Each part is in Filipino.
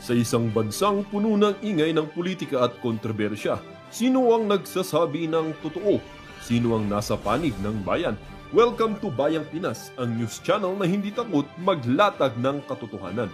Sa isang bansang puno ng ingay ng politika at kontrobersya, sino ang nagsasabi ng totoo? Sino ang nasa panig ng bayan? Welcome to Bayang Pinas, ang news channel na hindi takot maglatag ng katotohanan.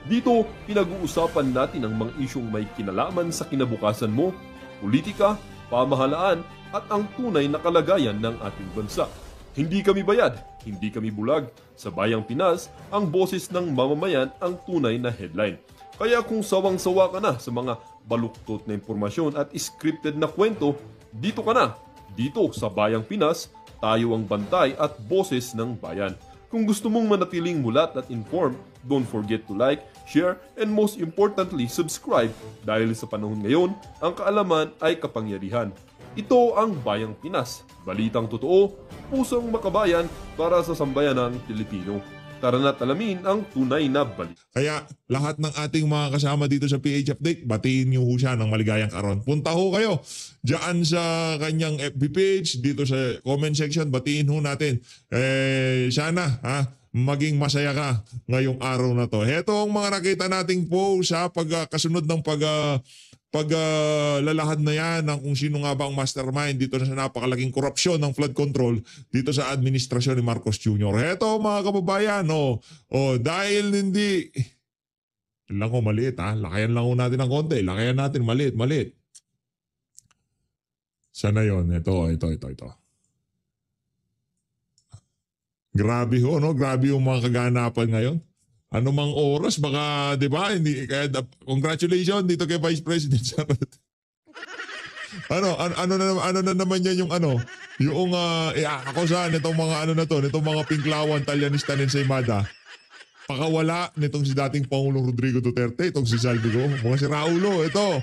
Dito, pinag-uusapan natin ang mga isyong may kinalaman sa kinabukasan mo, politika, pamahalaan, at ang tunay na kalagayan ng ating bansa. Hindi kami bayad, hindi kami bulag. Sa Bayang Pinas, ang boses ng mamamayan ang tunay na headline. Kaya kung sawang-sawa ka na sa mga baluktot na impormasyon at scripted na kwento, dito ka na. Dito sa Bayang Pinas, tayo ang bantay at boses ng bayan. Kung gusto mong manatiling mulat at informed, don't forget to like, share, and most importantly, subscribe dahil sa panahon ngayon, ang kaalaman ay kapangyarihan. Ito ang Bayang Pinas, balitang totoo, pusong makabayan para sa sambayanang Pilipino. Tara na't alamin ang tunay na balita. Kaya lahat ng ating mga kasama dito sa PH Update, batiin niyo ho siya ng maligayang karon. Punta ho kayo dyan sa kanyang FB page, dito sa comment section, batiin ho natin. Sana maging masaya ka ngayong araw na to. Heto ang mga nakita nating post kasunod ng paglalahad na yan ng kung sino nga ba ang mastermind dito sa napakalaking korupsyon ng flood control dito sa administrasyon ni Marcos Jr. Heto mga kababayan, dahil hindi lang maliit lakayan lang natin ng konti, lakayan natin maliit. Sana yon, ito. Grabe ho, no? Grabe yung mga kaganapan ngayon. Ano mang oras, baka, di ba? Congratulations dito kay Vice President Sara. ano na naman yan yung ako saan itong mga nitong mga pinklawan, talyanista ng Saymada. Pakawala nitong si dating Pangulong Rodrigo Duterte, itong si Saldico, mga si Raulo, ito.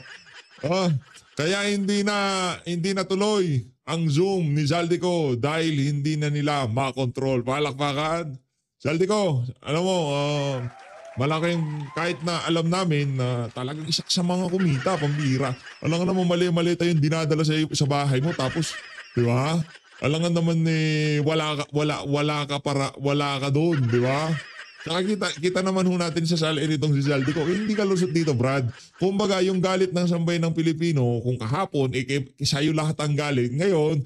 Kaya hindi na tuloy ang Zoom ni Saldico dahil hindi na nila makontrol. Palakpakan. Saldico, alam mo, malaking kahit na alam namin na talagang isa sa mga kumita, pambira. Alam nga naman mali-mali tayong dinadala sa bahay mo tapos, di ba? Alam nga naman wala ka doon, di ba? Saka kita naman ho natin sa salin itong si Saldico. Hindi ka lusot dito, Brad. Kumbaga, yung galit ng sambayan ng Pilipino, kung kahapon, sa'yo lahat ang galit. Ngayon,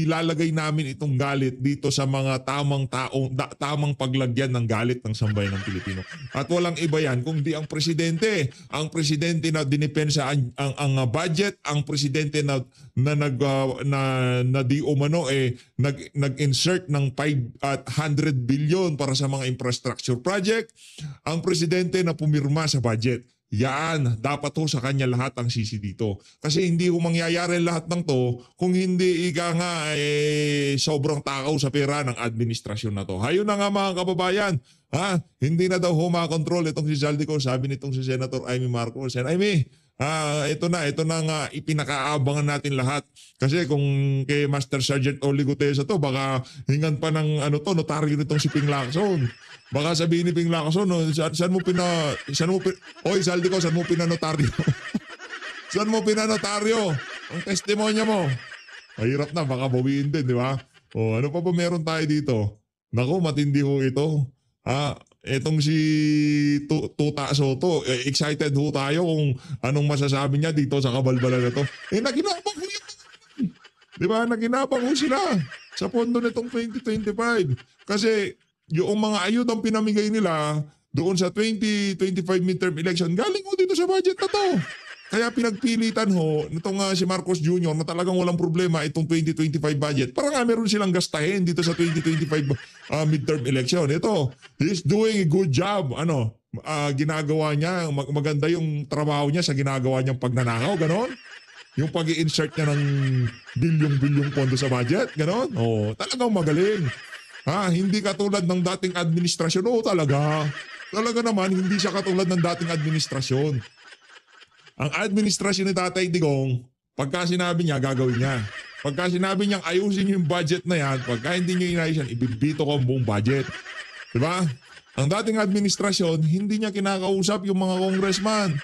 ilalagay namin itong galit dito sa mga tamang paglagyan ng galit ng sambayan ng Pilipino. At walang iba yan, kundi ang presidente. Ang presidente na dinipensa ang budget, ang presidente na di umano nag-insert ng 500 billion para sa mga infrastructure project, ang presidente na pumirma sa budget. Yan, dapat ho sa kanya lahat ang sisi dito. Kasi hindi ho mangyayari lahat ng to kung hindi sobrang takaw sa pera ng administrasyon na to. Hayo na nga mga kababayan, hindi na daw ho makontrol itong si Saldico, sabi nitong si Senator Amy Marcos. And Amy, ito na nga ipinakaabangan natin lahat. Kasi kung kay Master Sergeant Oli Gutesa to, baka hingan pa ng notaryo nitong si Ping Lacson. Baka sabihin ni Ping Lacson, Oy Saldico, saan mo pinanotaryo? Saan mo pinanotaryo? Ang testimonya mo. Mahirap na, baka bawiin din, di ba? Ano pa ba meron tayo dito? Naku, matindi ho ito. Etong si Tuta Soto, excited ho tayo kung anong masasabi niya dito sa kabalbalan na to. Naginabang ho yun. Di ba? Naginabang ho sila sa pondo nitong 2025. Kasi yung mga ayudang pinamigay nila doon sa 2025 midterm election, galing ho dito sa budget na to. Kaya pinagpilitan ho nitong si Marcos Jr. na talagang walang problema itong 2025 budget. Para nga meron silang gastahin dito sa 2025 midterm election. Ito, he's doing a good job. Ginagawa niya, maganda yung trabaho niya sa ginagawa niyang pagnanakaw, ganon. Yung pag-i-insert niya ng bilyong-bilyong pondo sa budget, ganon. Talagang magaling. Hindi katulad ng dating administrasyon. Talaga. Talaga naman, hindi siya katulad ng dating administrasyon. Ang administrasyon ni Tatay Digong, pagka sinabi niya, gagawin niya. Pagka sinabi niyang ayusin niyo yung budget na yan, pagka hindi niyo inayos yan, ibibito ko ang buong budget. Diba? Ang dating administrasyon, hindi niya kinakausap yung mga congressman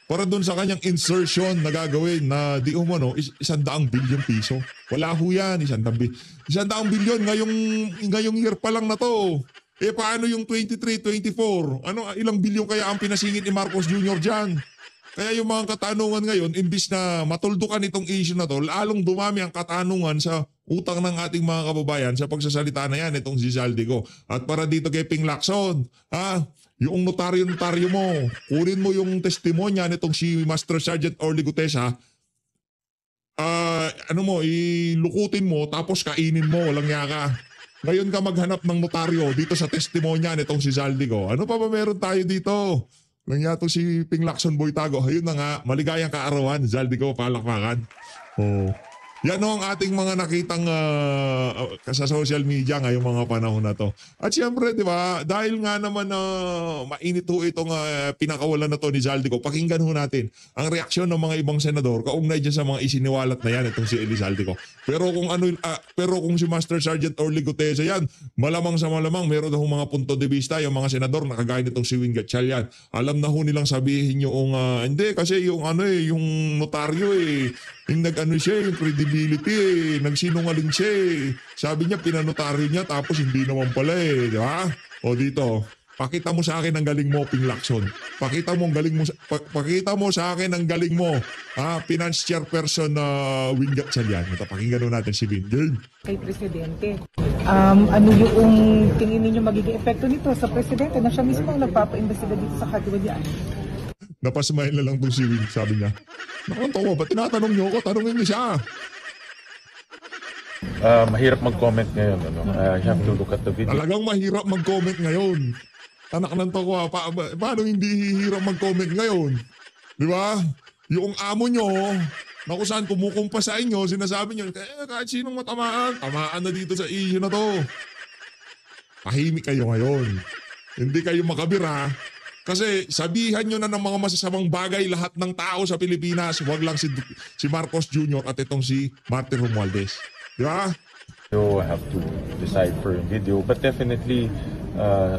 para doon sa kanyang insertion na gagawin na di umano 100 bilyong piso. Wala ho yan, 100 bilyon ngayong year pa lang na to. Eh paano yung 23, 24? Ano, ilang bilyon kaya ang pinasingit ni Marcos Jr. dyan? Kaya yung mga katanungan ngayon, imbis na matuldukan itong issue na to, lalong dumami ang katanungan sa utang ng ating mga kababayan sa pagsasalita na yan, itong si Zaldico. At para dito kay Ping Lacson, yung notaryo-notaryo mo, kunin mo yung testimonya nitong si Master Sergeant Orly Gutesa, ilukutin mo tapos kainin mo, walang yaka. Ngayon ka maghanap ng notaryo dito sa testimonya nitong si Zaldico. Ano pa ba meron tayo dito? Lang yato si Ping Lacson Boytago. Ayun na nga, maligayang kaarawan. Zaldico, palakpakan. Oh. Yan ang ating mga nakitang sa social media ngayong mga panahon na to. At siyempre, di ba, dahil nga naman mainit ho itong pinakawalan na to ni Zaldico, pakinggan ho natin ang reaksyon ng mga ibang senador kaugnay dyan sa mga isiniwalat na yan itong si Eli Zaldico. Pero kung si Master Sergeant Orly Gutesa yan, malamang sa malamang meron na ho mga punto de vista yung mga senador na kagaya nitong si Wing Gatchalian. Alam na ho nilang sabihin yung hindi kasi yung yung notaryo yung yung credibility nagsinungaling siya Sabi niya pinanotaryo niya tapos hindi naman pala di ba? O dito, pakita mo sa akin ang galing mo, Ping Lacson. Pakita mo sa akin ang galing mo. Finance chairperson na Wing Gatchalian. Ito, pakinggan natin si Vin. Kay Presidente. Ano yung tingin ninyo magiging epekto nito sa Presidente na siya mismo ang nagpapa-imbestiga dito sa katiwalian? Napasmahin na lang itong si Wing, sabi niya. Nakantawa, ba't tinatanong niyo ako? Tanongin niyo siya. Mahirap mag-comment ngayon. You have to look at the video. Talagang mahirap mag-comment ngayon. Anak ng tawa, paano hindi hirap mag-comment ngayon? Di ba? Yung amo nyo, na kung saan kumukumpa sa inyo, sinasabi nyo, kahit sinong matamaan, tamaan na dito sa issue na to. Tahimik kayo ngayon. Hindi kayo makabira. Kasi sabihan nyo na ng mga masasamang bagay lahat ng tao sa Pilipinas, wag lang si Marcos Jr. at itong si Martin Romualdez. Di ba? You have to decide for yung video. But definitely,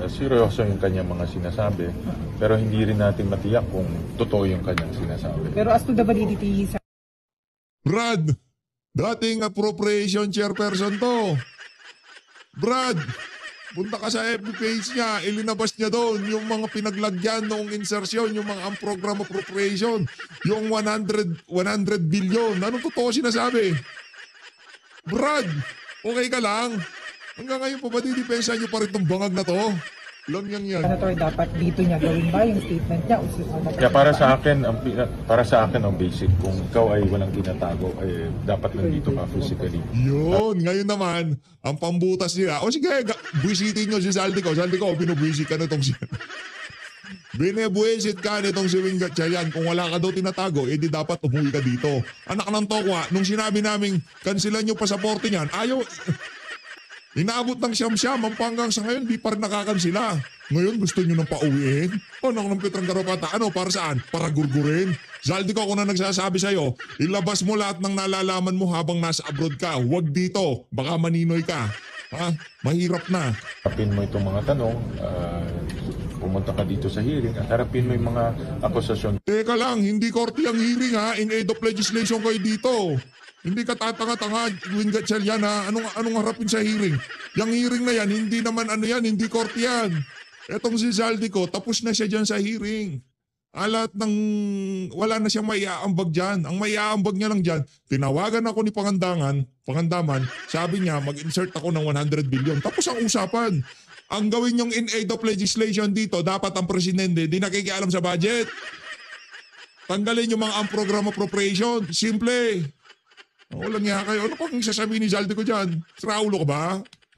seryoso yung kanyang mga sinasabi. Pero hindi rin natin matiyak kung totoo yung kanyang sinasabi. Pero as to the validity, Brad, dating appropriation chairperson to. Brad, punta ka sa FB page niya, ilinabas niya doon yung mga pinaglagyan noong insertion, yung mga program appropriation, yung 100 billion. Anong totoo sinasabi? Brad, okay ka lang? Hanggang ngayon pa ba didepensa niyo pa rin itong bangag na to? Lang yan. Senator, dapat dito niya gawin ba yung statement niya? Yeah, para sa akin ang basic, kung ikaw ay walang tinatago, dapat nandito ka physically. Yun, ngayon naman, ang pambutas nila, sige, buwisitin nyo si Zaldico. Zaldico, binubuisit ka na itong Binebuisit ka nitong si Wing Gatchalian. Kung wala ka daw tinatago, di dapat umuwi ka dito. Anak ng tokwa, nung sinabi namin, kansilan yung pasaporte niyan, ayaw. Inaabot ng siyam-siyam, ang panggang sa ngayon, di pa rin nakakansila. Ngayon, gusto nyo nang pauwiin? Anak ng Petrang Garapata, para saan? Para gurgurin? Zaldico, ako na nagsasabi sa'yo, ilabas mo lahat ng nalalaman mo habang nasa abroad ka. Huwag dito, baka maninoy ka. Mahirap na. Harapin mo itong mga tanong, pumunta ka dito sa hearing at harapin mo yung mga akusasyon. Teka lang, hindi korte ang hearing in aid of legislation kayo dito. Hindi ka tatanga-tanga, Wing Gatchalian Anong harapin sa hearing? Yung hearing na yan, hindi naman hindi korte yan. Etong si Zaldico, tapos na siya dyan sa hearing. Wala na siyang maiaambag dyan. Ang maiaambag niya lang dyan, tinawagan ako ni Pangandaman, sabi niya, mag-insert ako ng 100 billion. Tapos ang usapan. Ang gawin niyong in aid of legislation dito, dapat ang presidente di nakikialam sa budget. Tanggalin yung mga program appropriation. Simple. Walang nga kayo. Ano pang sasabihin ni Zaldico dyan? Raulo ka ba?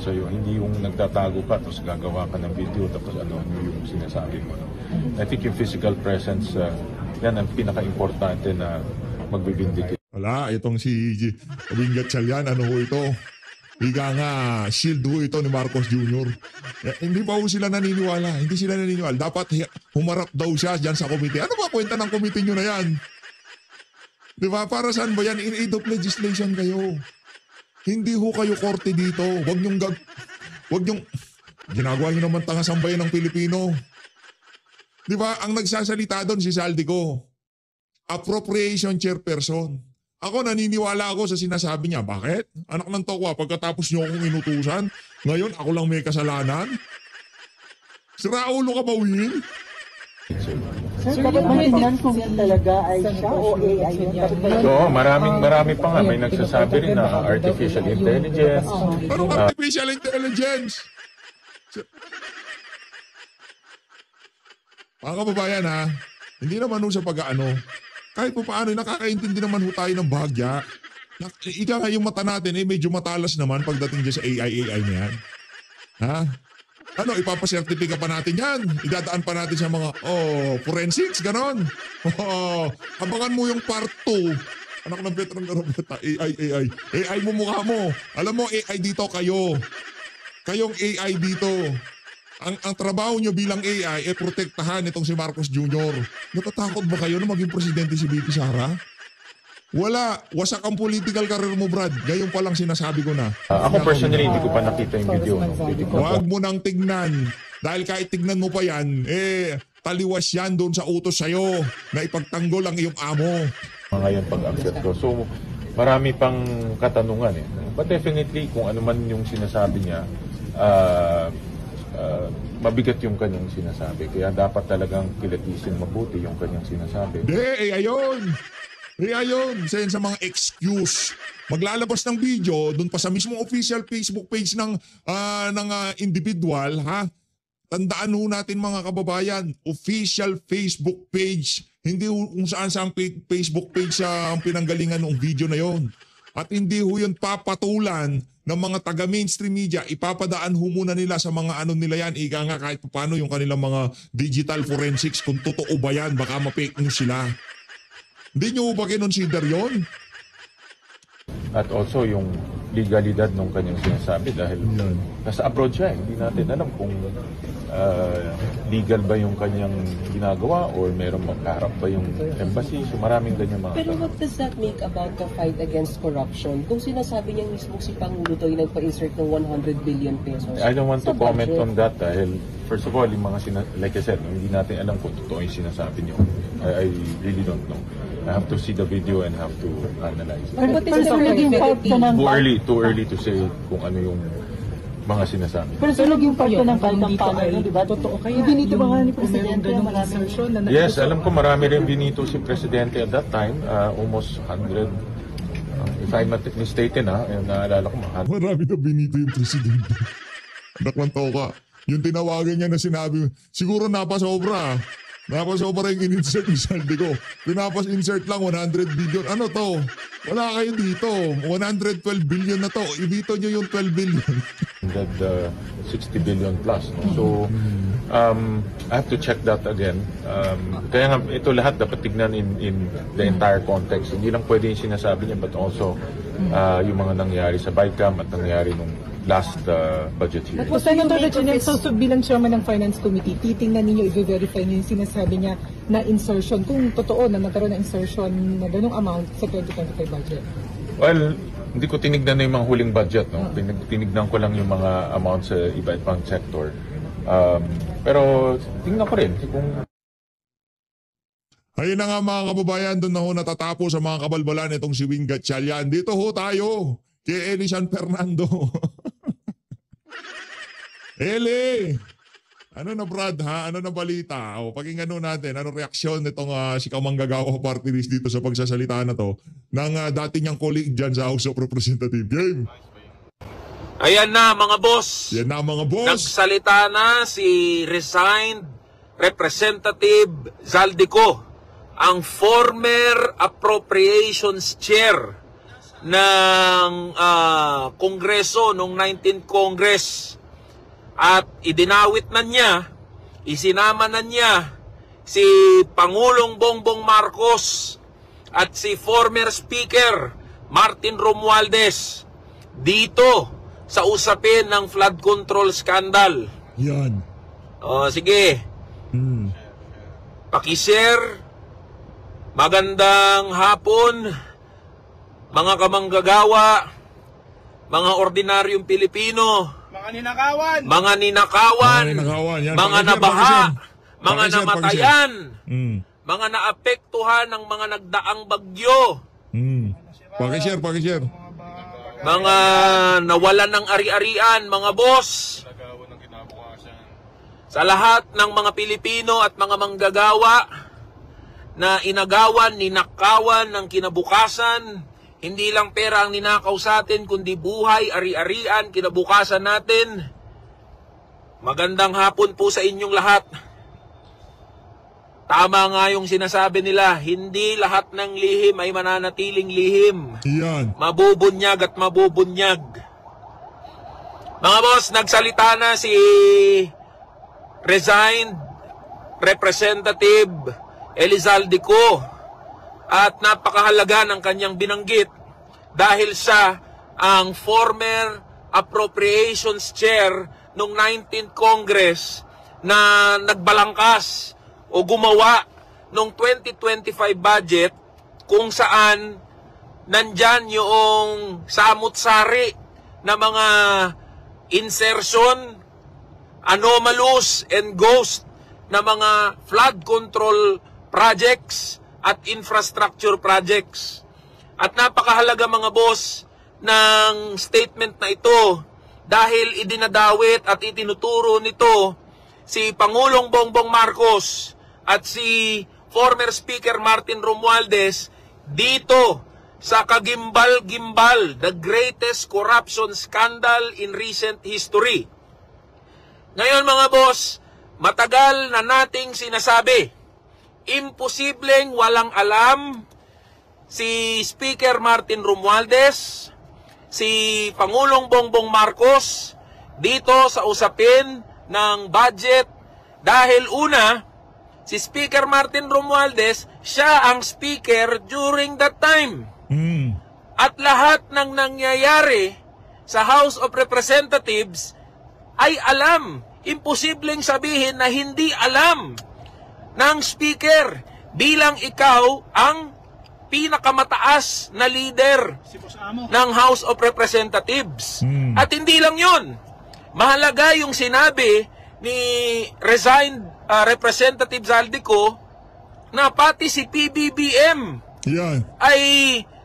Sa'yo, hindi yung nagtatago ka tapos gagawa ka ng video tapos ano yung sinasabi mo. I think yung physical presence, yan ang pinaka-importante na magbibindicate. Wala, itong si Wing Gatchalian, ito? Higa nga, shield ito ni Marcos Jr. Hindi pa sila naniniwala. Hindi sila naniniwala. Dapat humarap daw siya dyan sa komite. Ano ba kwenta ng komite nyo na yan? Di ba? Para saan ba yan? In aid of legislation kayo. Hindi ho kayo korte dito. Huwag nyong ginagawa nyo naman tangasambayan ng Pilipino. Di ba? Ang nagsasalita doon si Zaldico. Appropriation chairperson. Ako naniniwala ako sa sinasabi niya. Bakit? Anak ng tokwa, pagkatapos niyo akong inutusan, ngayon ako lang may kasalanan? Siraulo ka ba, Win? Sir, dapat maintindihan kung talaga ay siya o AI yun. Oo, marami pa nga. May nagsasabi rin na artificial intelligence. Anong artificial intelligence? Mga kababayan ha, hindi naman sa pag-ano. Kahit po paano, nakakaintindi naman ho tayo ng bahagya. Ika nga yung mata natin, medyo matalas naman pagdating dyan sa AI na yan. Ha? Ano, ipapasertifika pa natin yan. Idadaan pa natin sa mga, forensics, ganon. Abangan mo yung part 2. Anak ng Petrang Garabata, AI. AI mo mukha mo. Alam mo, AI dito kayo. Kayong AI dito. Ang trabaho nyo bilang AI ay protektahan itong si Marcos Jr. Natatakot ba kayo na maging presidente si BP Sara? Wala. Wasak ang political career mo, Brad. Gayon pa lang sinasabi ko na. Ako personally, hindi ko pa nakita yung video. Huwag mo nang tignan. Dahil kahit tignan mo pa yan, taliwas yan doon sa utos sa'yo na ipagtanggol ang iyong amo. Ngayon pag-upset ko. So, marami pang katanungan eh. But definitely, kung ano man yung sinasabi niya, mabigat yung kanyang sinasabi. Kaya dapat talagang kilatisin mabuti yung kanyang sinasabi. Ayun, sa mga excuse. Maglalabas ng video doon pa sa mismong official Facebook page ng individual, ha? Tandaan ho natin mga kababayan, official Facebook page. Hindi kung saan Facebook page ang pinanggalingan ng video na yon. At hindi ho yun papatulan ng mga taga-mainstream media. Ipapadaan ho muna nila sa mga ano nila yan. Ika nga kahit paano yung kanilang mga digital forensics kung totoo ba yan. Baka ma-fake news sila. Hindi nyo ba kinonsider yun? At also yung legalidad ng kanyang sinasabi dahil nasa abroad siya. Hindi natin alam kung legal ba yung kanyang ginagawa or merong magkaharap ba yung embassy. So maraming ganyan mga Pero what does that make about the fight against corruption? Kung sinasabi niya mismo si Pangulo to yung nagpa-insert ng 100 billion pesos. I don't want to comment on that dahil first of all, yung mga like I said, hindi natin alam kung totoo yung sinasabi niyo. I really don't know. I have to see the video and have to analyze it. But this is naging part ko ng... Too early to say kung ano yung mga sinasabi. Pero naging part ko ng kaldang pangalan, di ba? Totoo kaya. Binito ba nga ni Presidente ang maraming... Yes, alam ko marami rin binito si Presidente at that time. Almost 100, if I'm not mistaken, naalala ko Marami na binito yung presidente. Nakwanto ka. Yung tinawagan niya na sinabi, siguro napasobra. Napasobra yung in-insert ni Saldi ko. Pinapas-insert lang 100 billion. Ano to? Wala kayo dito. 112 billion na to. Ibito nyo yung 12 billion. 60 billion plus. No? So, I have to check that again. Kaya nga, ito lahat dapat tignan in the entire context. Hindi lang pwede yung sinasabi niya, but also yung mga nangyari sa BICAM at nangyari nung last budget year. At Senator Gatchalian, so bilang chairman ng Finance Committee, titingnan ninyo, i-verify niyo yung sinasabi niya na insertion, kung totoo na nagkaroon ng insertion na ganung amount sa 2025 budget? Well, hindi ko tinignan na yung mga huling budget. No? Tinignan ko lang yung mga amount sa iba ibang sector. Pero tingnan ko rin kung... Ayun na nga mga kababayan, doon na ho natatapos sa mga kabalbalan itong si Wing Gatchalian. Dito ho tayo kay Eli San Fernando. Eli! Ano na Brad ha? Ano na balita? O pakinggan natin, ano reaksyon nitong si Kamanggagawa Party List dito sa pagsasalita na to ng dati niyang colleague dyan sa House of Representatives. Game! Ayan na mga boss. Yan na mga boss. Nagsalita na si resigned Representative Zaldico, ang former Appropriations Chair ng Kongreso noong 19th Congress. At idinawit na niya, isinama na niya si Pangulong Bongbong Marcos at si former Speaker Martin Romualdez dito sa usapin ng flood control scandal. Yan. O sige. Pakishare. Magandang hapon, mga kamanggagawa, mga ordinaryong Pilipino, mga ninakawan, mga nabaha, mga namatayan, mga naapektuhan ng mga nagdaang bagyo, Pakishare. mga nawalan ng ari-arian, mga boss. sa lahat ng mga Pilipino at mga manggagawa na inagawan, ninakawan ng kinabukasan. Hindi lang pera ang ninakaw sa atin, kundi buhay, ari-arian, kinabukasan natin. Magandang hapon po sa inyong lahat. Tama nga yung sinasabi nila, hindi lahat ng lihim ay mananatiling lihim. Yan. Mabubunyag at mabubunyag. Mga boss, nagsalita na si resigned Representative Elizalde Co. At napakahalaga ng kanyang binanggit dahil siya ang former Appropriations Chair noong 19th Congress na nagbalangkas o gumawa noong 2025 budget kung saan nandyan yung samut-sari na mga insertion, anomalous and ghost na mga flood control projects at infrastructure projects. At napakahalaga mga boss ng statement na ito dahil idinadawit at itinuturo nito si Pangulong Bongbong Marcos at si former Speaker Martin Romualdez dito sa kagimbal-gimbal, the greatest corruption scandal in recent history. Ngayon mga boss, matagal na nating sinasabi, imposibleng walang alam si Speaker Martin Romualdez, si Pangulong Bongbong Marcos dito sa usapin ng budget dahil una, si Speaker Martin Romualdez, siya ang speaker during that time. At lahat ng nangyayari sa House of Representatives ay alam. Imposibleng sabihin na hindi alam ng speaker bilang ikaw ang pinakamataas na leader ng House of Representatives. At hindi lang yun. Mahalaga yung sinabi ni resigned Representative Zalde Co na pati si PBBM ay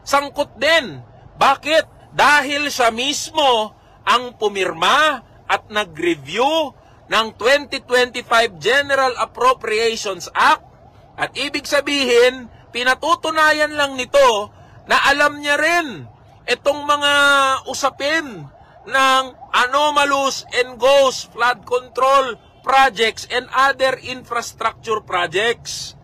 sangkot din. Bakit? Dahil siya mismo ang pumirma at nag-review ng 2025 General Appropriations Act. At ibig sabihin, pinatutunayan lang nito na alam niya rin itong mga usapin ng anomalous and ghost flood control projects and other infrastructure projects.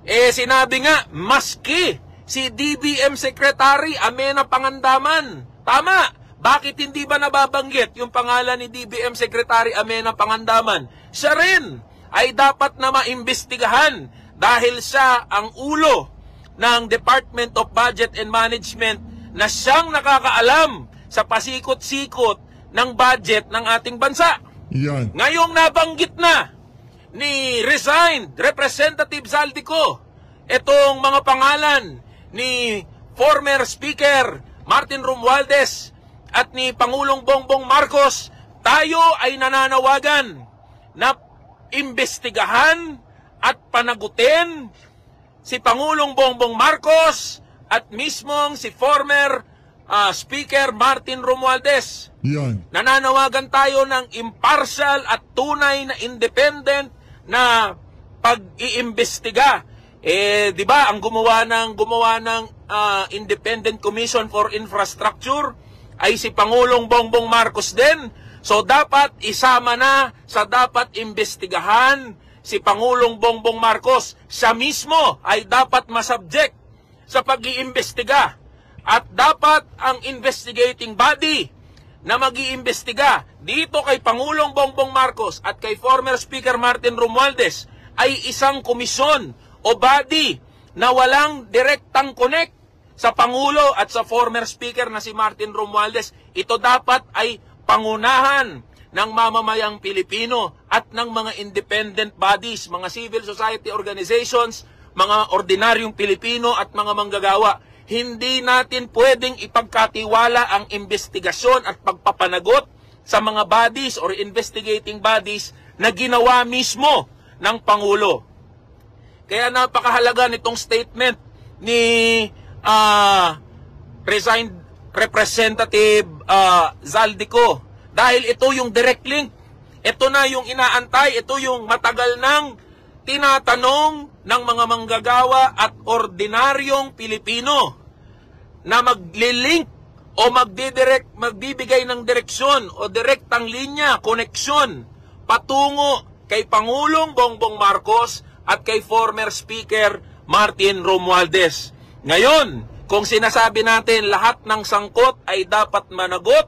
Sinabi nga, maski si DBM Secretary Amena Pangandaman. Tama. Bakit hindi ba nababanggit yung pangalan ni DBM Secretary Amena Pangandaman? Siya rin ay dapat na maimbestigahan dahil siya ang ulo ng Department of Budget and Management na siyang nakakaalam sa pasikot-sikot ng budget ng ating bansa. Yan. Ngayong nabanggit na ni resigned Representative Zalde Co itong mga pangalan ni former Speaker Martin Romualdez at ni Pangulong Bongbong Marcos, tayo ay nananawagan na imbestigahan at panagutin si Pangulong Bongbong Marcos at mismong si former Speaker Martin Romualdez. Yan. Nananawagan tayo ng impartial at tunay na independent na pag-iimbestiga. Di ba, ang gumawa ng Independent Commission for Infrastructure ay si Pangulong Bongbong Marcos din. So dapat isama na sa dapat imbestigahan si Pangulong Bongbong Marcos. Siya mismo ay dapat masubject sa pag-iimbestiga. At dapat ang investigating body na mag-iimbestiga dito kay Pangulong Bongbong Marcos at kay former Speaker Martin Romualdez ay isang komisyon o body na walang direktang connect sa Pangulo at sa former Speaker na si Martin Romualdez. Ito dapat ay pangunahan ng mamamayang Pilipino at ng mga independent bodies, mga civil society organizations, mga ordinaryong Pilipino at mga manggagawa. Hindi natin pwedeng ipagkatiwala ang investigasyon at pagpapanagot sa mga bodies or investigating bodies na ginawa mismo ng Pangulo. Kaya napakahalaga nitong statement ni resigned Representative Zalde Co dahil ito yung direct link. Ito na yung inaantay, ito yung matagal nang tinatanong ng mga manggagawa at ordinaryong Pilipino na maglilink o magbibigay ng direksyon o direktang linya, koneksyon patungo kay Pangulong Bongbong Marcos at kay former Speaker Martin Romualdez. Ngayon, kung sinasabi natin lahat ng sangkot ay dapat managot,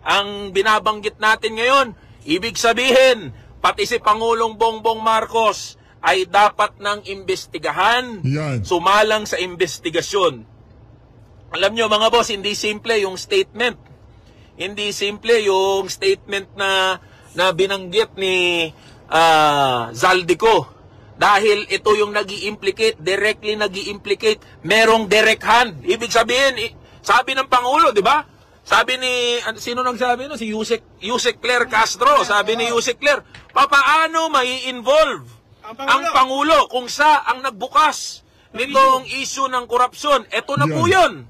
ang binabanggit natin ngayon, ibig sabihin, pati si Pangulong Bongbong Marcos ay dapat nang imbestigahan, sumalang sa investigasyon. Alam nyo mga boss, hindi simple yung statement. Hindi simple yung statement na binanggit ni Zaldico. Dahil ito yung nag-i-implicate, directly nag-i-implicate, merong direct hand. Ibig sabihin, sabi ng Pangulo, di ba? Sabi ni, sino nagsabi no? Si Yusek Claire Castro. Sabi ni Yusek Claire, papaano mai-involve ang Pangulo kung siya ang nagbukas nitong issue ng korupsyon? Ito na po yun.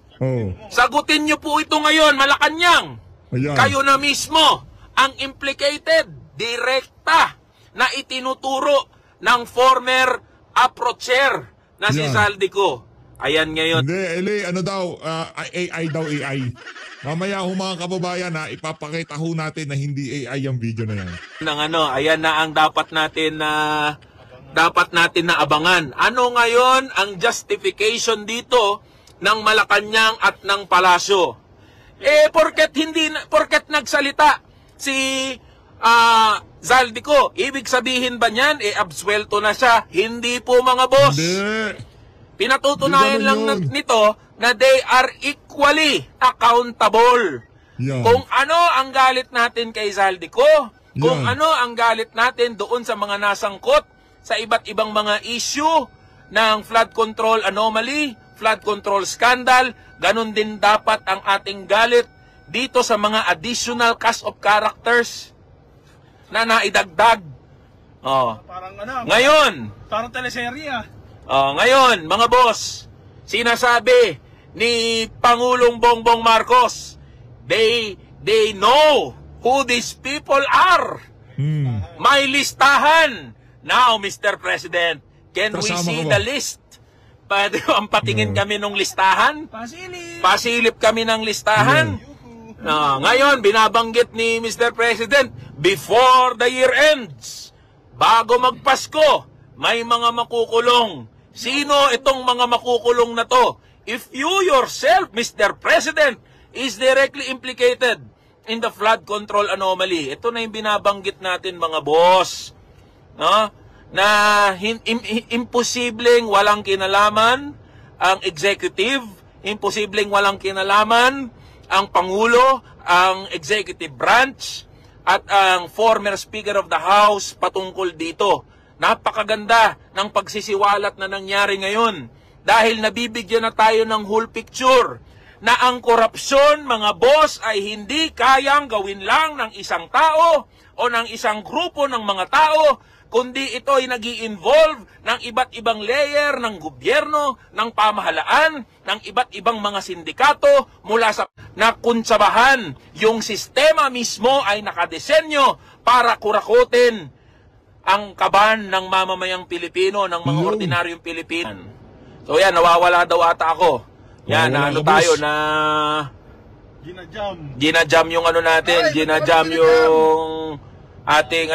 Sagutin nyo po ito ngayon, Malacanang. Kayo na mismo ang implicated, direkta, na itinuturo ng former approacher na si Zaldico. Ayan ngayon. Hindi, Eli, ano daw, AI daw, AI. Mamaya ho mga kababayan, ipapakita ho natin na hindi AI ang video na yan. Ayan na ang dapat natin na abangan. Ano ngayon ang justification dito ng Malacanang at ng Palasyo? Porket nagsalita si Zaldico, ibig sabihin ba niyan, absuelto na siya? Hindi po mga boss. Hindi. Pinatutunayan lang nito na they are equally accountable. Kung ano ang galit natin kay Zaldico, kung ano ang galit natin doon sa mga nasangkot sa iba't ibang mga issue ng flood control anomaly, flood control scandal, ganun din dapat ang ating galit dito sa mga additional cast of characters na naidagdag. Ngayon, parang teleserye ngayon, mga boss, sinasabi ni Pangulong Bongbong Marcos, they know who these people are. May listahan. Now, Mr. President, can we see the list? Pwede ang patingin kami ng listahan? Pasilip kami ng listahan. Ngayon, binabanggit ni Mr. President, before the year ends, bago magpasko, may mga makukulong. Sino itong mga makukulong na to? If you yourself, Mr. President, is directly implicated in the flood control anomaly, ito na yung binabanggit natin mga boss. Na imposibleng walang kinalaman ang executive, imposibleng walang kinalaman ang Pangulo, ang executive branch, at ang former Speaker of the House patungkol dito. Napakaganda ng pagsisiwalat na nangyari ngayon dahil nabibigyan na tayo ng whole picture na ang korupsyon, mga boss, ay hindi kayang gawin lang ng isang tao o ng isang grupo ng mga tao, kundi ito ay nag-i-involve ng iba't ibang layer ng gobyerno, ng pamahalaan, ng iba't ibang mga sindikato mula sa nakunsabahan. Yung sistema mismo ay nakadesenyo para kurakutin ang kaban ng mamamayang Pilipino, ng mga ordinaryong Pilipino. So yan, nawawala daw ata ako. Yan, tayo na ginajam yung natin, ginajam yung ating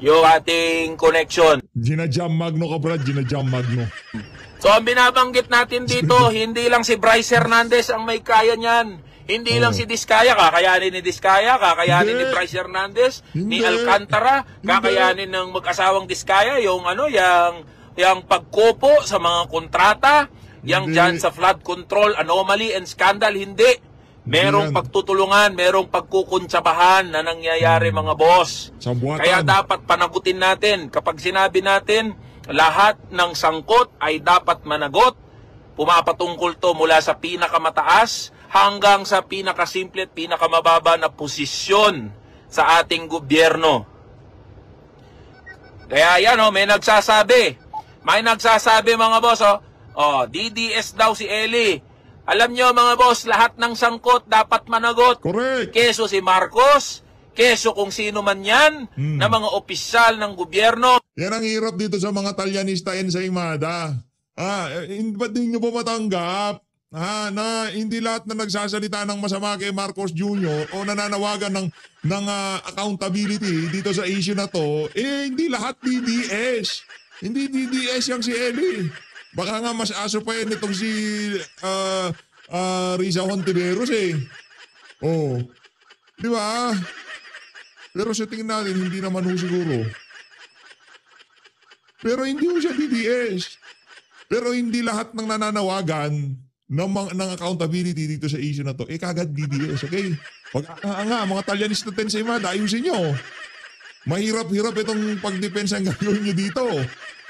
yung ating connection. Ginajam Magno ka brad, ginajam Magno. So ang binabanggit natin dito, hindi lang si Bryce Hernandez ang may kaya niyan. Hindi lang si Diskaya, kakayanin ni Diskaya, kakayanin ni Bryce Hernandez, ni Alcantara, kakayanin ng mag-asawang Diskaya, yung pagkopo sa mga kontrata, yung dyan sa flood control, anomaly and scandal, hindi. Merong pagtutulungan, merong pagkukuntsabahan na nangyayari mga boss. Kaya dapat panagutin natin, kapag sinabi natin, lahat ng sangkot ay dapat managot, pumapatungkol to mula sa pinakamataas, hanggang sa pinakasimple at pinakamababa na posisyon sa ating gobyerno. Kaya yan, may nagsasabi. May nagsasabi mga boss, DDS daw si Eli. Alam nyo mga boss, lahat ng sangkot dapat managot. Correct. Keso si Marcos, Keso kung sino man yan na mga opisyal ng gobyerno. Yan ang hirap dito sa mga Talyanista Ensaymada. Ba't di nyo ba matanggap? Na hindi lahat na nagsasalita ng masama kay Marcos Jr. o nananawagan ng accountability dito sa issue na to, hindi lahat DDS. Hindi DDS yung si Eli. Baka nga mas aso pa yan itong si Risa Hontiveros Oh, di ba? Pero sa tingin natin, hindi naman ho siguro. Pero hindi ho siya DDS. Pero hindi lahat ng nananawagan ng accountability dito sa issue na to, kagad DDS, okay? Mga Talyanista Ensaymada, ayusin nyo. Mahirap-hirap itong pagdepensa ang gagawin nyo dito.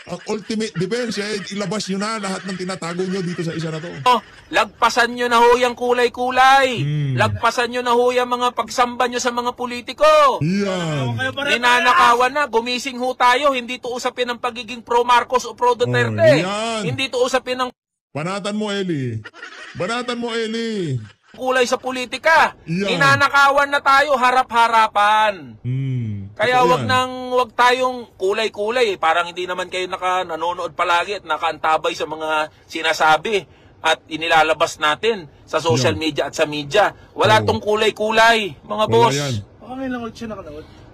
Ang ultimate defense, ilabas nyo na lahat ng tinatago nyo dito sa isa na to. Lagpasan nyo na ho yung kulay-kulay. Lagpasan nyo na ho yung mga pagsamba nyo sa mga politiko. Yan. Ninanakawan na, gumising ho tayo. Hindi to usapin ng pagiging pro-Marcos o pro-Duterte. Hindi to usapin ng Banatan mo, Eli. Banatan mo, Eli. kulay sa politika. Yan. Ninanakawan na tayo harap-harapan. Kaya wag tayong kulay-kulay. Parang hindi naman kayo nanonood palagi at nakaantabay sa mga sinasabi at inilalabas natin sa social media at sa media. Wala tong kulay-kulay, mga boss.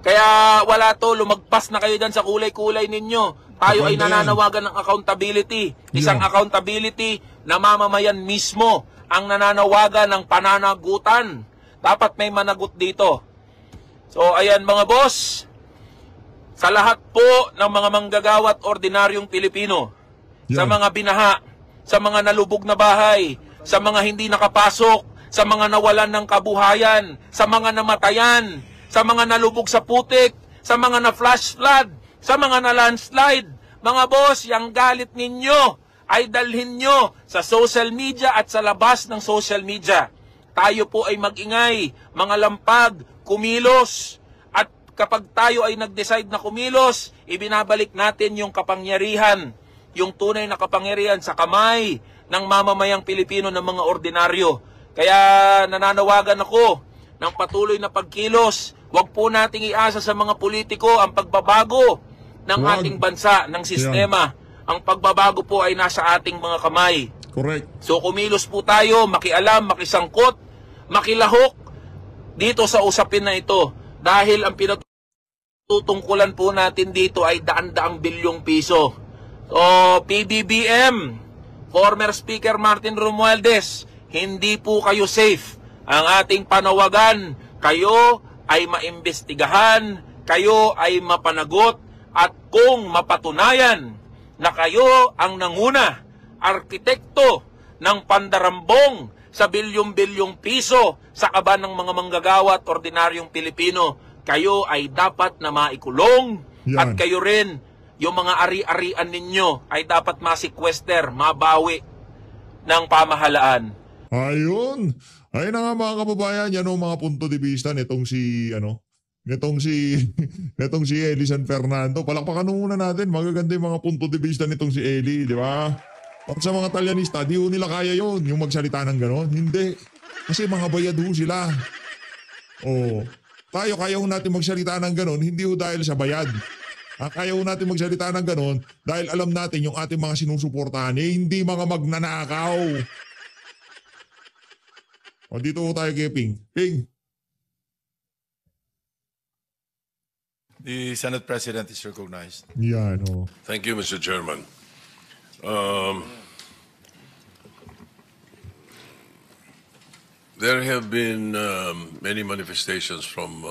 Kaya wala to, lumagpas na kayo dyan sa kulay-kulay ninyo. Tayo ay nananawagan ng accountability. Isang accountability na mamamayan mismo ang nananawagan ng pananagutan. Dapat may managot dito. So ayan mga boss, sa lahat po ng mga manggagawa at ordinaryong Pilipino, sa mga binaha, sa mga nalubog na bahay, sa mga hindi nakapasok, sa mga nawalan ng kabuhayan, sa mga namatayan, sa mga nalubog sa putik, sa mga na-flash flood, sa mga na-landslide, mga boss, yung galit ninyo ay dalhin nyo sa social media at sa labas ng social media. Tayo po ay mag-ingay, mga lampag, kumilos. At kapag tayo ay nag-decide na kumilos, ibinabalik natin yung kapangyarihan, yung tunay na kapangyarihan sa kamay ng mamamayang Pilipino ng mga ordinaryo. Kaya nananawagan ako ng patuloy na pagkilos. Huwag po nating iasa sa mga politiko ang pagbabago ng ating bansa, ng sistema. Ang pagbabago po ay nasa ating mga kamay. Correct. So kumilos po tayo, makialam, makisangkot, makilahok dito sa usapin na ito. Dahil ang pinatutungkulan po natin dito ay daan-daang bilyong piso. So PBBM, former Speaker Martin Romualdez, hindi po kayo safe. Ang ating panawagan, kayo ay maimbestigahan, kayo ay mapanagot, at kung mapatunayan na kayo ang nanguna, arkitekto ng pandarambong sa bilyong-bilyong piso sa kaban ng mga manggagawa at ordinaryong Pilipino, kayo ay dapat na maikulong. At kayo rin, yung mga ari-arian ninyo ay dapat masequester, mabawi ng pamahalaan. Ayun. Ayun na nga mga kababayan, yan ang mga punto de vista nitong si Eli San Fernando. Palakpakan muna natin, magaganda yung mga punto de vista nitong si Eli, di ba? At sa mga Talyanista, di ho nila kaya yon yung magsalita ng ganon. Hindi. Kasi mga bayad ho sila. Tayo kaya ho natin magsalita ng ganon, hindi ho dahil sa bayad. Kaya ho natin magsalita ng ganon dahil alam natin yung ating mga sinusuportahan, hindi mga magnanakaw. Dito ho tayo kay Ping. Ping. The Senate President is recognized. Yan, Thank you, Mr. Chairman. There have been many manifestations from...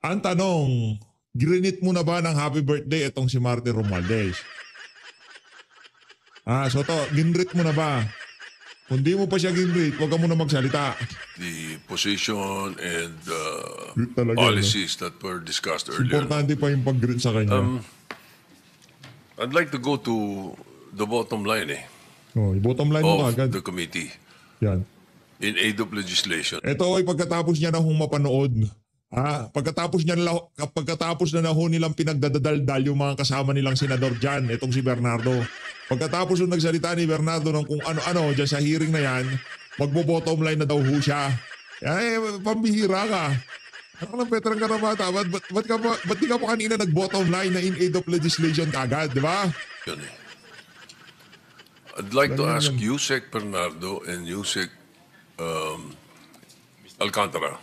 Ang tanong, grinit mo na ba ng happy birthday itong si Martin Romualdez? Ginrit mo na ba? Kung di mo pa siya ginrit, huwag ka muna magsalita. The position and policies that were discussed earlier. Importante pa yung pag-grit sa kanya. I'd like to go to the bottom line yung bottom line mo of agad. the committee Yan. in aid of legislation. Ito ay pagkatapos niya na hong mapanood. Pagkatapos na ho nilang pinagdadaldal yung mga kasama nilang senador dyan, itong si Bernardo. Pagkatapos yung nagsalita ni Bernardo ng kung ano-ano dyan sa hearing na yan, magbo-bottom line na daw ho siya. Pambihira ka. Ano lang, veteran Karamata, ba't di ka pa kanina nag-bottom line na in aid of legislation kagad, di ba? Yun eh. I'd like to ask Yusek Bernardo and Yusek Alcantara,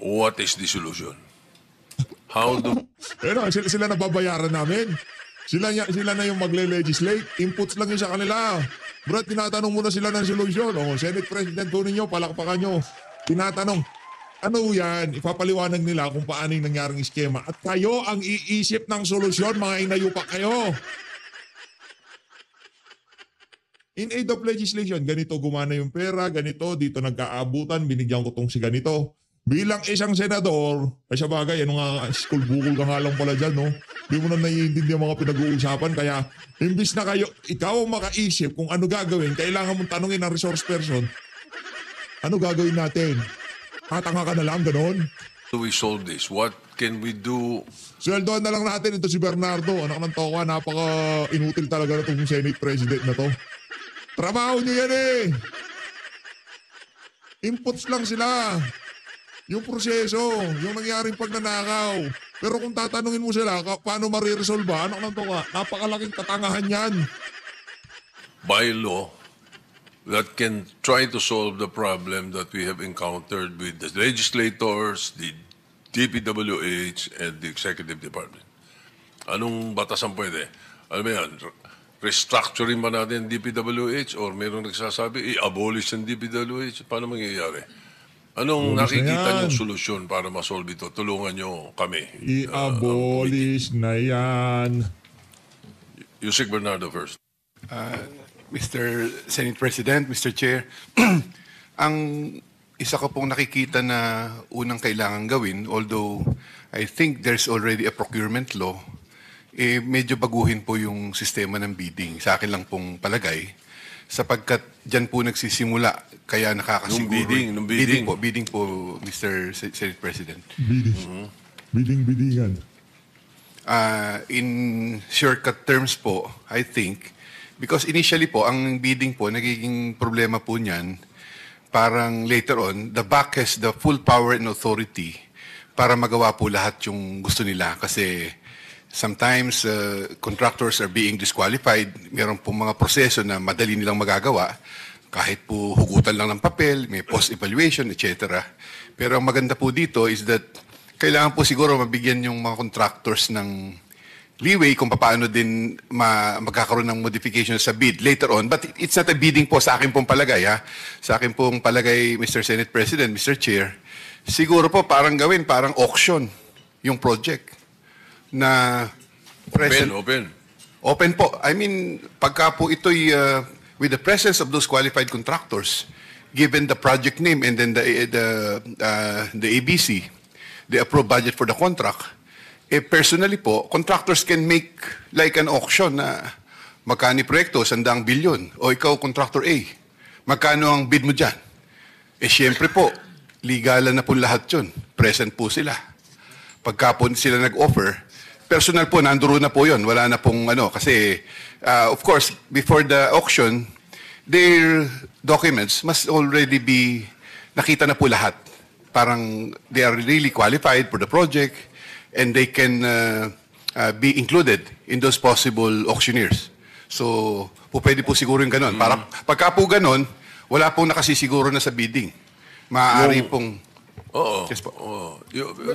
what is the solution? How do... Pero sila nababayaran namin. Sila na yung magle-legislate. Inputs lang yun sa kanila. Brad, tinatanong muna sila ng solusyon. Senate President po ninyo, palakpakan nyo. Tinatanong, ano yan? Ipapaliwanag nila kung paano yung nangyaring iskema. At kayo ang iisip ng solusyon, mga inayupa kayo. In aid of legislation, ganito gumana yung pera, ganito, dito nagkaabutan, binigyan ko tong si ganito. Bilang isang senador, ay sa bagay, ano nga, school bukol ka nga lang pala dyan, no? Di mo na naiintindi ang mga pinag-uusapan, kaya imbis na kayo, ikaw ang makaisip kung ano gagawin, kailangan mong tanungin ng resource person, ano gagawin natin? Katanga ka na lang, ganon? do we solve this? What can we do? Sweldoan na lang natin ito si Bernardo. Anak ng toka, napaka-inutil talaga na itong Senate President na to. Trabaho niyo yan eh. Inputs lang sila. Yung proseso, yung nangyaring pagnanakaw. Pero kung tatanungin mo sila, paano mariresolve ba? Anak ng toka, napakalaking katangahan yan. By law, that can try to solve the problem that we have encountered with the legislators, the DPWH, and the Executive Department. Anong batas ang pwede? Alam mo yan, restructuring ba natin DPWH or mayroong nagsasabi, i-abolish ang DPWH? Paano mangyayari? Anong nakikita niyong solusyon para masolve ito? Tulungan niyo kami. I-abolish na yan. Yusek Bernardo first. Mr. Senate President, Mr. Chair, ang isa ko pong nakikita na unang kailangan gawin, although I think there's already a procurement law, medyo baguhin po yung sistema ng bidding. Sa akin lang pong palagay, sapagkat dyan po nagsisimula, kaya nakakasiguro. Nung bidding. Bidding po, Mr. Senate President. Bidding. Biddingan. In shortcut terms po, I think, because initially po, ang bidding po, nagiging problema po niyan, parang later on, the back has the full power and authority para magawa po lahat yung gusto nila. Kasi sometimes contractors are being disqualified. Meron po mga proseso na madali nilang magagawa. Kahit po hugutan lang ng papel, may post-evaluation, etc. Pero ang maganda po dito is that kailangan po siguro mabigyan yung mga contractors ng leeway kung paano din magkakaroon ng modification sa bid later on. But it's not a bidding po sa akin pong palagay. Ha? Sa akin pong palagay, Mr. Senate President, Mr. Chair, siguro po parang gawin, parang auction yung project na present. Open po. I mean, pagka po ito'y with the presence of those qualified contractors, given the project name and then the ABC, the approved budget for the contract, personally po, contractors can make like an auction na magkano proyekto, 100 bilyon. O ikaw, contractor A, magkano ang bid mo dyan? Siyempre po, legalan na po lahat yun. Present po sila. Pagka po sila nag-offer, personal po, nanduro na po yun. Wala na pong kasi of course, before the auction, their documents must already be, nakita na po lahat. Parang they are really qualified for the project, and they can be included in those possible auctioneers. So, pwede po siguro yung ganun. Para, pagka po ganun, wala pong nakasisiguro na sa bidding. Maaari pong... Oo. Yes po.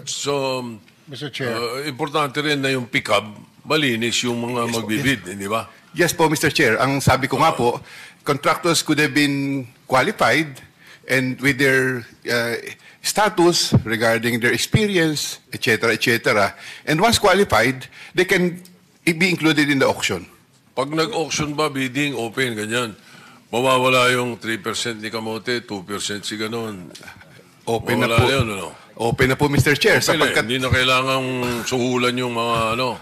So, Mr. Chair. Importante rin na yung pick-up, malinis yung mga magbibid, di ba? Yes po, Mr. Chair. Ang sabi ko nga po, contractors could have been qualified and with their... status regarding their experience, etc., etc. And once qualified, they can be included in the auction. Pag nag-auction ba, bidding, open, ganyan, mawawala yung 3% ni Kamote, 2% si ganon. Open na po. Yun, ano? Open na po, Mr. Chair. Sapagkat... Hindi na kailangang suhulan yung mga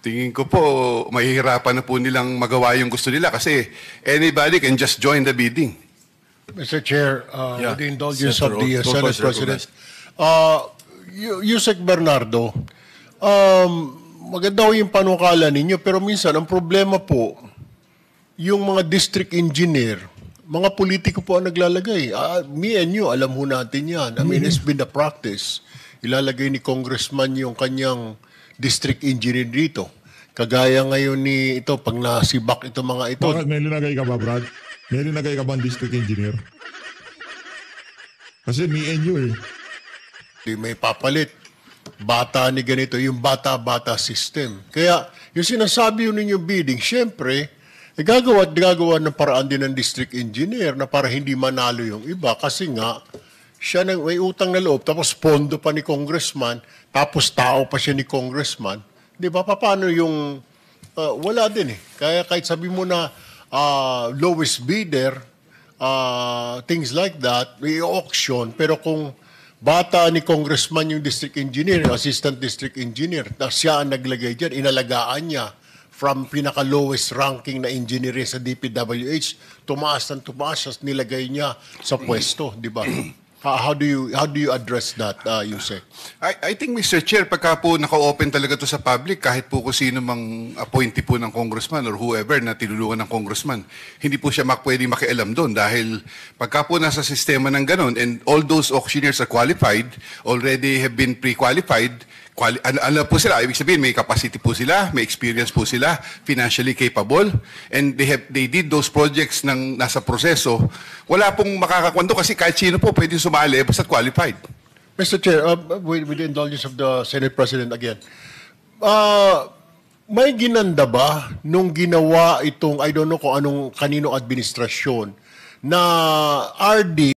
Tingin ko po, mahihirapan na po nilang magawa yung gusto nila kasi anybody can just join the bidding. Mr. Chair, with the indulgence Senator, of the Senate President, Yusek Bernardo, maganda ho yung panukala ninyo, pero minsan ang problema po, yung mga district engineer, Mga politiko po ang naglalagay. Me and you, alam ho natin yan. I mean, it's been the practice. Ilalagay ni congressman yung kanyang district engineer dito. Kagaya ngayon ni ito, pag nasibak ito mga ito. Bakit may linagay ka ba, Brad? May linagay ka ba ang district engineer? Kasi me and you eh. May papalit. Bata ni ganito, yung bata-bata system. Kaya, yung sinasabi yun ninyong bidding, syempre, gagawa ng paraan din ng district engineer na para hindi manalo yung iba. Kasi nga, siya may utang na loob, tapos pondo pa ni congressman, tapos tao pa siya ni congressman. Di ba? Paano yung... wala din eh. Kaya kahit sabi mo na lowest bidder, things like that, may auction, pero kung bata ni congressman yung district engineer, assistant district engineer, na siya ang naglagay dyan, inalagaan niya from pinaka-lowest ranking na engineer sa DPWH, tumaas, nilagay niya sa pwesto, di ba? How do you address that, Yusek? I think, Mr. Chair, pagka po naka-open talaga to sa public, kahit po kung sino mang appointee po ng congressman or whoever na tinulungan ng congressman, hindi po siya pwede makialam doon dahil pagka po nasa sistema ng ganun and all those auctioneers are qualified, already have been pre-qualified, ano po sila, ibig sabihin may capacity po sila, may experience po sila, financially capable, and they did those projects ng nasa proseso. Wala pong makakakwento kasi kahit sino po pwede sumali basta qualified. Mr. Chair, with the indulgence of the Senate President again, may ginanda ba nung ginawa itong, I don't know kung anong kanino administrasyon, na RD